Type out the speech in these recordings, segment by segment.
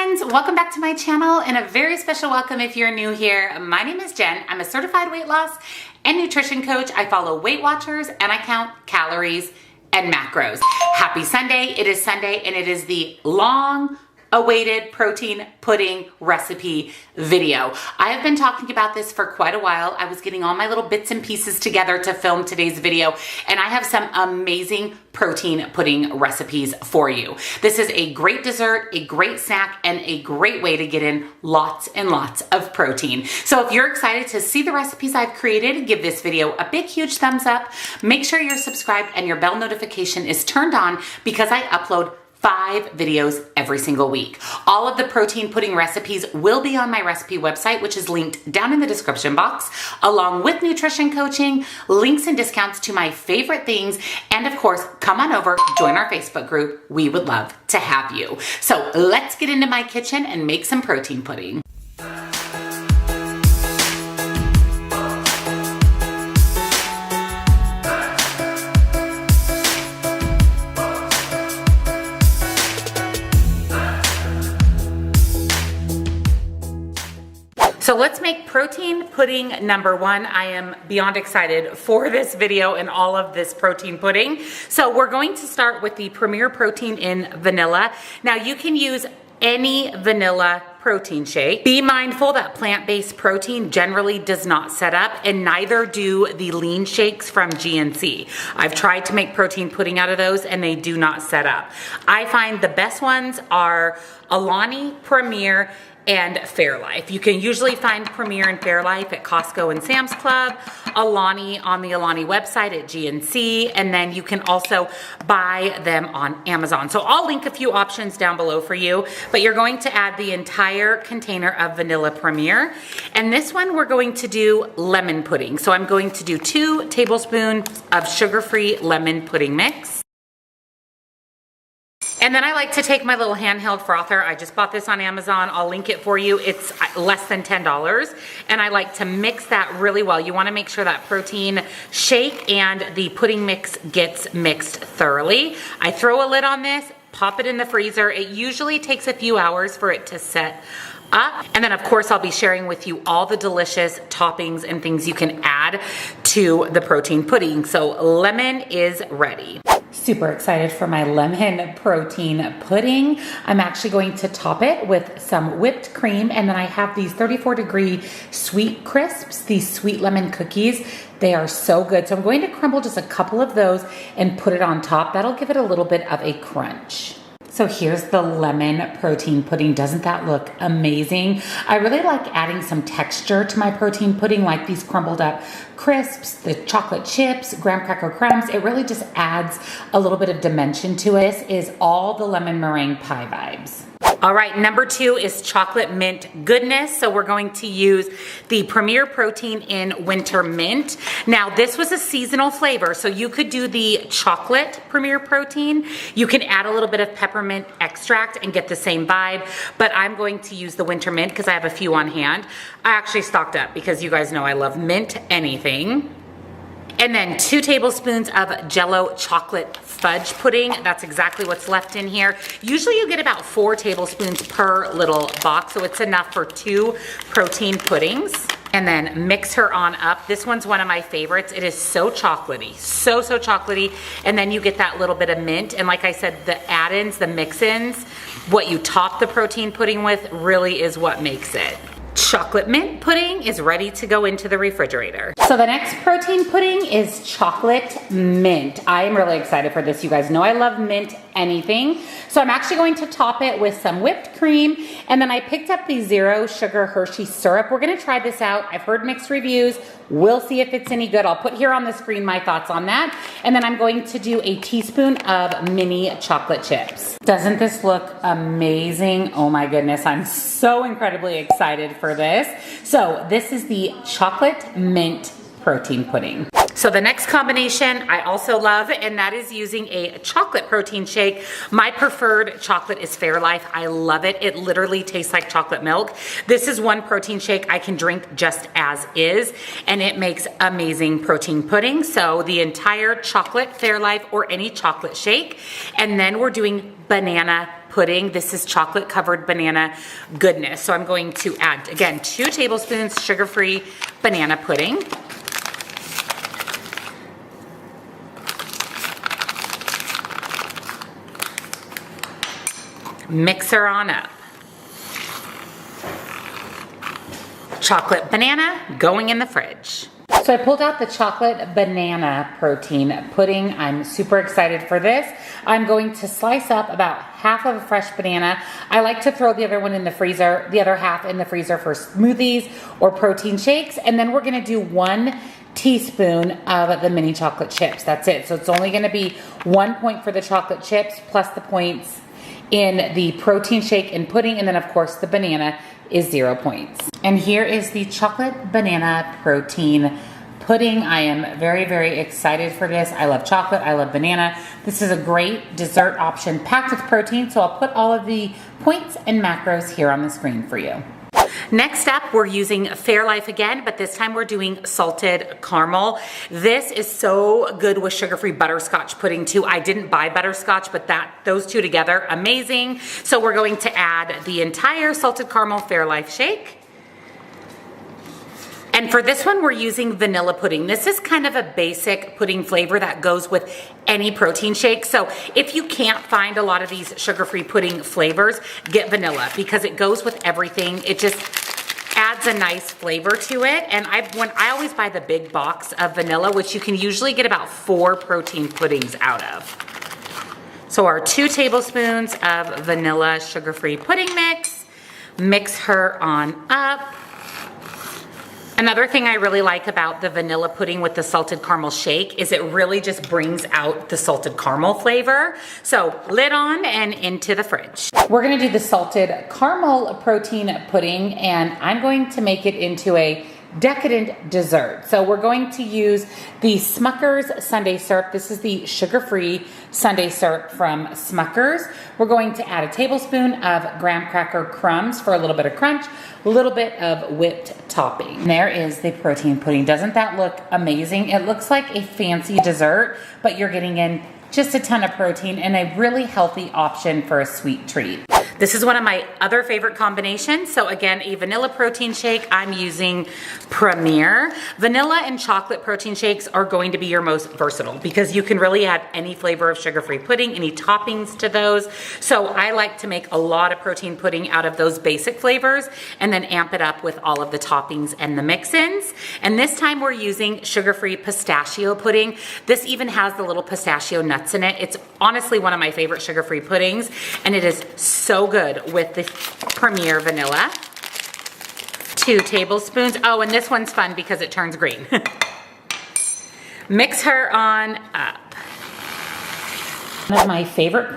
friends, welcome back to my channel and a very special welcome if you're new here. My name is Jen. I'm a certified weight loss and nutrition coach. I follow Weight Watchers and I count calories and macros. Happy Sunday. It is Sunday and it is the long awaited protein pudding recipe video. I have been talking about this for quite a while. I was getting all my little bits and pieces together to film today's video, and I have some amazing protein pudding recipes for you. This is a great dessert, a great snack, and a great way to get in lots and lots of protein. So if you're excited to see the recipes I've created, give this video a big, huge thumbs up. Make sure you're subscribed and your bell notification is turned on because I upload 5 videos every single week. All of the protein pudding recipes will be on my recipe website, which is linked down in the description box, along with nutrition coaching, links and discounts to my favorite things, and of course, come on over, join our Facebook group. We would love to have you. So let's get into my kitchen and make some protein pudding. So let's make protein pudding number 1. I am beyond excited for this video and all of this protein pudding. So we're going to start with the Premier Protein in vanilla. Now you can use any vanilla protein shake. Be mindful that plant-based protein generally does not set up, and neither do the lean shakes from GNC. I've tried to make protein pudding out of those and they do not set up. I find the best ones are Alani, Premier, and Fairlife. You can usually find Premier and Fairlife at Costco and Sam's Club, Alani on the Alani website at GNC, and then you can also buy them on Amazon. So I'll link a few options down below for you, but you're going to add the entire container of vanilla Premier. And this one we're going to do lemon pudding. So I'm going to do 2 tablespoons of sugar-free lemon pudding mix. And then I like to take my little handheld frother. I just bought this on Amazon. I'll link it for you. It's less than $10. And I like to mix that really well. You want to make sure that protein shake and the pudding mix gets mixed thoroughly. I throw a lid on this, pop it in the freezer. It usually takes a few hours for it to set up. And then of course I'll be sharing with you all the delicious toppings and things you can add to the protein pudding. So lemon is ready. Super excited for my lemon protein pudding. I'm actually going to top it with some whipped cream, and then I have these 34-degree sweet crisps, these sweet lemon cookies. They are so good. So I'm going to crumble just a couple of those and put it on top. That'll give it a little bit of a crunch. So here's the lemon protein pudding. Doesn't that look amazing? I really like adding some texture to my protein pudding, like these crumbled up crisps, the chocolate chips, graham cracker crumbs. It really just adds a little bit of dimension to it. This is all the lemon meringue pie vibes. All right, number 2 is chocolate mint goodness. So we're going to use the Premier Protein in Winter Mint. Now this was a seasonal flavor, so you could do the chocolate Premier Protein. You can add a little bit of peppermint extract and get the same vibe, but I'm going to use the Winter Mint because I have a few on hand. I actually stocked up because you guys know I love mint anything. And then 2 tablespoons of Jello chocolate fudge pudding. That's exactly what's left in here. Usually you get about 4 tablespoons per little box, so it's enough for 2 protein puddings. And then mix her on up. This one's one of my favorites. It is so chocolatey, so chocolatey. And then you get that little bit of mint. And like I said, the add-ins, the mix-ins, what you top the protein pudding with really is what makes it. Chocolate mint pudding is ready to go into the refrigerator. So the next protein pudding is chocolate mint. I am really excited for this. You guys know I love mint anything. So I'm actually going to top it with some whipped cream, and then I picked up the 0 sugar Hershey syrup. We're gonna try this out. I've heard mixed reviews. We'll see if it's any good. I'll put here on the screen my thoughts on that. And then I'm going to do a teaspoon of mini chocolate chips. Doesn't this look amazing? Oh my goodness, I'm so incredibly excited for this. So this is the chocolate mint protein pudding. So the next combination I also love, and that is using a chocolate protein shake. My preferred chocolate is Fairlife. I love it. It literally tastes like chocolate milk. This is one protein shake I can drink just as is, and it makes amazing protein pudding. So the entire chocolate Fairlife or any chocolate shake. And then we're doing banana pudding. This is chocolate covered banana goodness. So I'm going to add, again, 2 tablespoons sugar-free banana pudding. Mix her on up. Chocolate banana going in the fridge. So I pulled out the chocolate banana protein pudding. I'm super excited for this. I'm going to slice up about half of a fresh banana. I like to throw the other one in the freezer, the other half in the freezer for smoothies or protein shakes. And then we're gonna do 1 teaspoon of the mini chocolate chips. That's it. So it's only gonna be 1 point for the chocolate chips plus the points in the protein shake and pudding, and then of course the banana is 0 points. And here is the chocolate banana protein pudding. I am very, very excited for this. I love chocolate, I love banana. This is a great dessert option packed with protein, so I'll put all of the points and macros here on the screen for you. Next up, we're using Fairlife again, but this time we're doing salted caramel. This is so good with sugar-free butterscotch pudding too. I didn't buy butterscotch, but those two together, amazing. So we're going to add the entire salted caramel Fairlife shake. And for this one, we're using vanilla pudding. This is kind of a basic pudding flavor that goes with any protein shake. So if you can't find a lot of these sugar-free pudding flavors, get vanilla because it goes with everything. It just adds a nice flavor to it. And I always buy the big box of vanilla, which you can usually get about 4 protein puddings out of. So our 2 tablespoons of vanilla sugar-free pudding mix her on up. Another thing I really like about the vanilla pudding with the salted caramel shake is it really just brings out the salted caramel flavor. So lid on and into the fridge. We're gonna do the salted caramel protein pudding, and I'm going to make it into a decadent dessert. So we're going to use the Smucker's Sundae syrup. This is the sugar-free Sundae syrup from Smucker's. We're going to add a tablespoon of graham cracker crumbs for a little bit of crunch, a little bit of whipped topping. And there is the protein pudding. Doesn't that look amazing? It looks like a fancy dessert, but you're getting in just a ton of protein and a really healthy option for a sweet treat. This is one of my other favorite combinations. So again, a vanilla protein shake. I'm using Premier. Vanilla and chocolate protein shakes are going to be your most versatile because you can really add any flavor of sugar-free pudding, any toppings to those. So I like to make a lot of protein pudding out of those basic flavors and then amp it up with all of the toppings and the mix-ins. And this time we're using sugar-free pistachio pudding. This even has the little pistachio nuts in it. It's honestly one of my favorite sugar-free puddings, and it is so good with the Premier vanilla. 2 tablespoons. Oh, and this one's fun because it turns green. Mix her on up. One of my favorite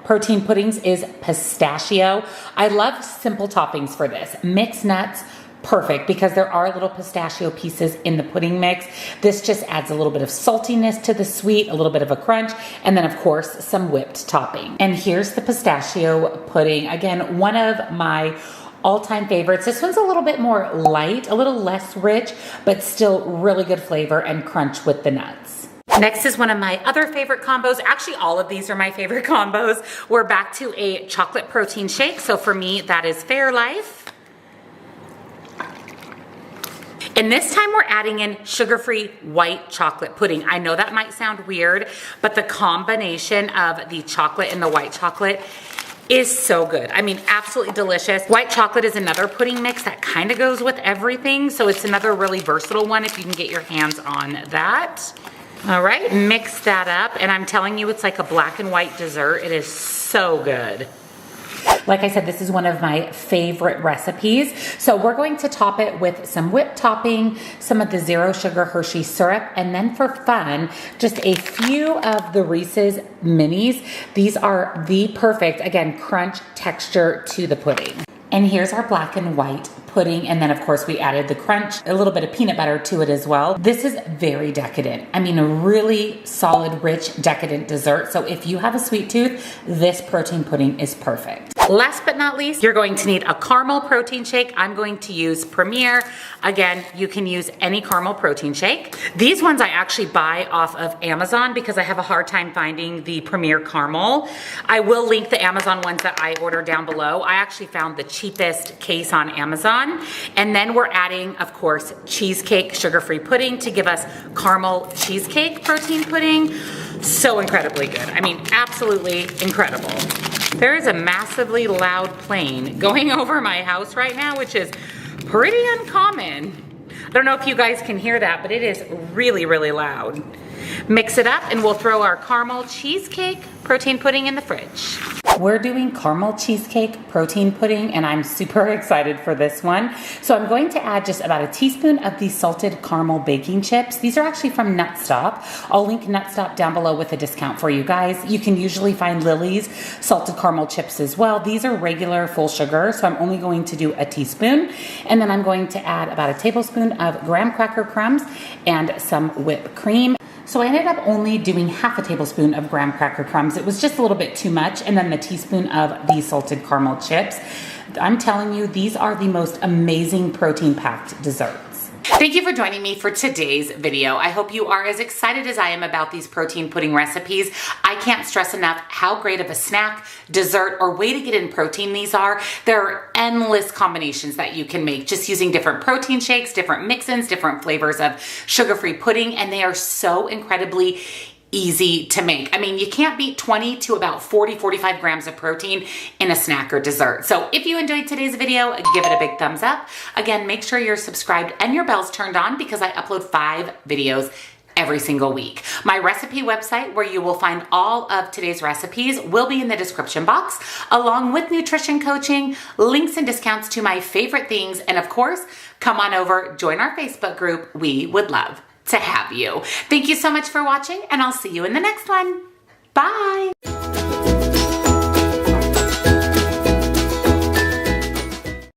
protein puddings is pistachio. I love simple toppings for this. Mixed nuts, perfect, because there are little pistachio pieces in the pudding mix. This just adds a little bit of saltiness to the sweet, a little bit of a crunch, and then of course some whipped topping. And here's the pistachio pudding. Again, one of my all-time favorites. This one's a little bit more light, a little less rich, but still really good flavor and crunch with the nuts. Next is one of my other favorite combos. Actually, all of these are my favorite combos. We're back to a chocolate protein shake. So for me, that is Fairlife. And this time we're adding in sugar-free white chocolate pudding. I know that might sound weird, but the combination of the chocolate and the white chocolate is so good. I mean, absolutely delicious. White chocolate is another pudding mix that kind of goes with everything, so it's another really versatile one if you can get your hands on that. All right, mix that up, and I'm telling you, it's like a black and white dessert. It is so good. Like I said, this is one of my favorite recipes. So we're going to top it with some whipped topping, some of the zero sugar Hershey syrup, and then for fun, just a few of the Reese's Minis. These are the perfect, again, crunch texture to the pudding. And here's our black and white pudding, and then of course we added the crunch, a little bit of peanut butter to it as well. This is very decadent. I mean, a really solid, rich, decadent dessert. So if you have a sweet tooth, this protein pudding is perfect. Last but not least, you're going to need a caramel protein shake. I'm going to use Premier. Again, you can use any caramel protein shake. These ones I actually buy off of Amazon because I have a hard time finding the Premier caramel. I will link the Amazon ones that I ordered down below. I actually found the cheapest case on Amazon. And then we're adding, of course, cheesecake sugar-free pudding to give us caramel cheesecake protein pudding. So incredibly good. I mean, absolutely incredible. There is a massively loud plane going over my house right now, which is pretty uncommon. I don't know if you guys can hear that, but it is really, really loud. Mix it up and we'll throw our caramel cheesecake protein pudding in the fridge. We're doing caramel cheesecake protein pudding and I'm super excited for this one. So I'm going to add just about a teaspoon of these salted caramel baking chips. These are actually from Nutstop. I'll link Nutstop down below with a discount for you guys. You can usually find Lily's salted caramel chips as well. These are regular full sugar, so I'm only going to do a teaspoon. And then I'm going to add about a tablespoon of graham cracker crumbs and some whipped cream. So I ended up only doing half a tablespoon of graham cracker crumbs. It was just a little bit too much. And then the teaspoon of the salted caramel chips. I'm telling you, these are the most amazing protein-packed desserts. Thank you for joining me for today's video. I hope you are as excited as I am about these protein pudding recipes. I can't stress enough how great of a snack, dessert, or way to get in protein these are. There are endless combinations that you can make just using different protein shakes, different mix-ins, different flavors of sugar-free pudding, and they are so incredibly easy to make. I mean, you can't beat 20 to about 40, 45 grams of protein in a snack or dessert. So if you enjoyed today's video, give it a big thumbs up. Again, make sure you're subscribed and your bell's turned on because I upload 5 videos every single week. My recipe website, where you will find all of today's recipes, will be in the description box, along with nutrition coaching, links and discounts to my favorite things, and of course, come on over, join our Facebook group. We would love to have you. Thank you so much for watching, and I'll see you in the next one. Bye.